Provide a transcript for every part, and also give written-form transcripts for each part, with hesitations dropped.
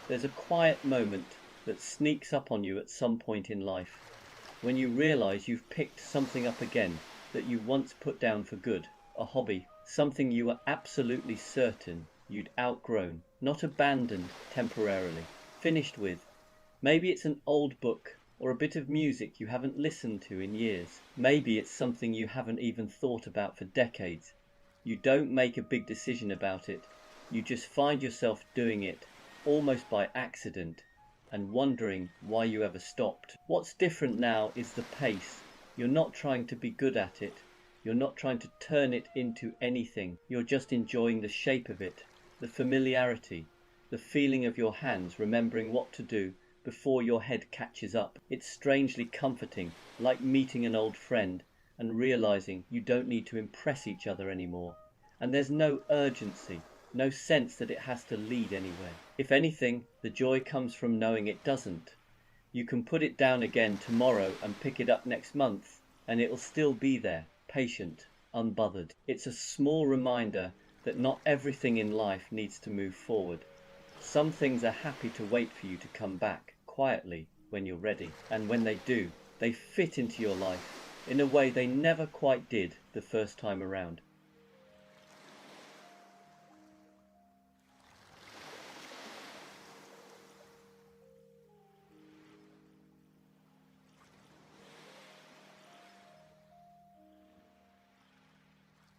There's a quiet moment that sneaks up on you at some point in life, when you realize you've picked something up again that you once put down for good, a hobby, something you were absolutely certain you'd outgrown, not abandoned temporarily, finished with. Maybe it's an old book or a bit of music you haven't listened to in years. Maybe it's something you haven't even thought about for decades. You don't make a big decision about it. You just find yourself doing it, almost by accident, and wondering why you ever stopped. What's different now is the pace. You're not trying to be good at it. You're not trying to turn it into anything. You're just enjoying the shape of it, the familiarity, the feeling of your hands remembering what to do before your head catches up. It's strangely comforting, like meeting an old friend and realizing you don't need to impress each other anymore. And there's no urgency, no sense that it has to lead anywhere. If anything, the joy comes from knowing it doesn't. You can put it down again tomorrow and pick it up next month, and it'll still be there, patient, unbothered. It's a small reminder that not everything in life needs to move forward. Some things are happy to wait for you to come back, quietly, when you're ready. And when they do, they fit into your life in a way they never quite did the first time around.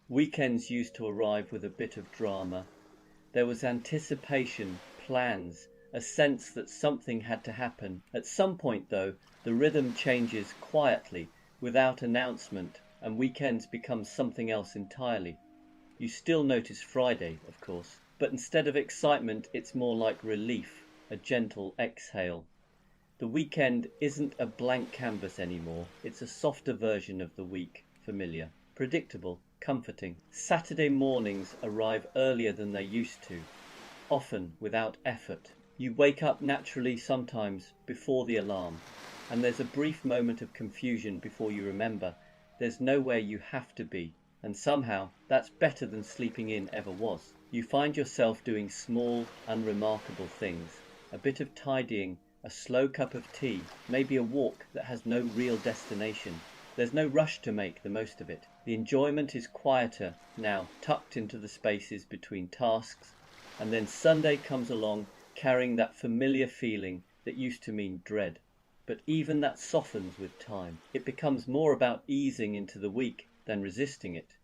Weekends used to arrive with a bit of drama. There was anticipation, plans, a sense that something had to happen. At some point, though, the rhythm changes quietly, without announcement, and weekends become something else entirely. You still notice Friday, of course, but instead of excitement, it's more like relief, a gentle exhale. The weekend isn't a blank canvas anymore. It's a softer version of the week, familiar, predictable, comforting. Saturday mornings arrive earlier than they used to, often without effort. You wake up naturally sometimes before the alarm, and there's a brief moment of confusion before you remember there's nowhere you have to be, and somehow that's better than sleeping in ever was. You find yourself doing small, unremarkable things, a bit of tidying, a slow cup of tea, maybe a walk that has no real destination. There's no rush to make the most of it. The enjoyment is quieter now, tucked into the spaces between tasks, and then Sunday comes along carrying that familiar feeling that used to mean dread. But even that softens with time. It becomes more about easing into the week than resisting it.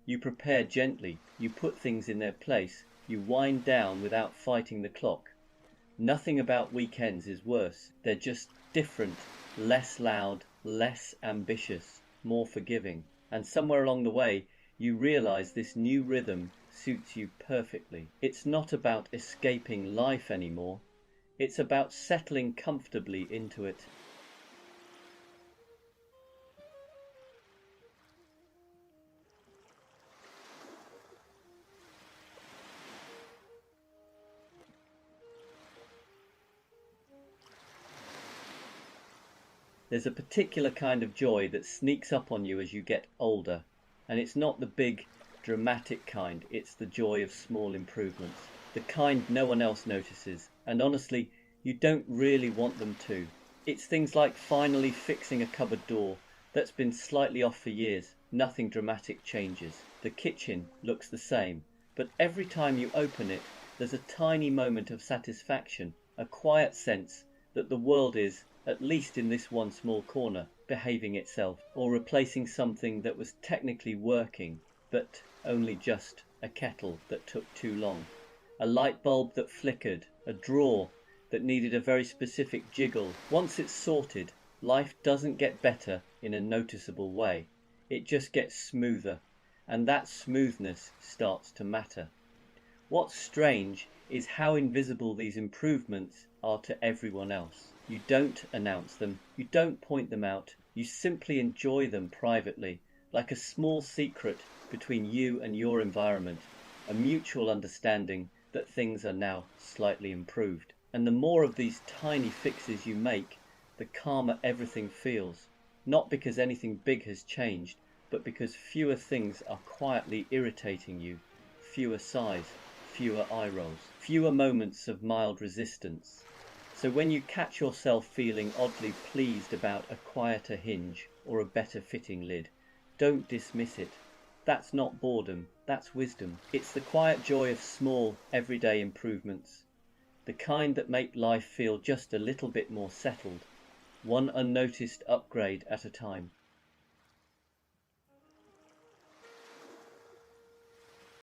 You prepare gently, you put things in their place, you wind down without fighting the clock. Nothing about weekends is worse. They're just different, less loud, less ambitious, more forgiving. And somewhere along the way, you realize this new rhythm suits you perfectly. It's not about escaping life anymore. It's about settling comfortably into it. There's a particular kind of joy that sneaks up on you as you get older, and it's not the big, dramatic kind. It's the joy of small improvements, the kind no one else notices, and honestly, you don't really want them to. It's things like finally fixing a cupboard door that's been slightly off for years. Nothing dramatic changes. The kitchen looks the same, but every time you open it, there's a tiny moment of satisfaction, a quiet sense that the world is, at least in this one small corner, behaving itself, or replacing something that was technically working, but only just a kettle that took too long, a light bulb that flickered, a drawer that needed a very specific jiggle. Once it's sorted, life doesn't get better in a noticeable way. It just gets smoother, and that smoothness starts to matter. What's strange is how invisible these improvements are to everyone else. You don't announce them, you don't point them out, you simply enjoy them privately, like a small secret between you and your environment, a mutual understanding that things are now slightly improved. And the more of these tiny fixes you make, the calmer everything feels, not because anything big has changed, but because fewer things are quietly irritating you, fewer sighs, fewer eye rolls, fewer moments of mild resistance. So when you catch yourself feeling oddly pleased about a quieter hinge or a better fitting lid, don't dismiss it. That's not boredom, that's wisdom. It's the quiet joy of small, everyday improvements, the kind that make life feel just a little bit more settled, one unnoticed upgrade at a time.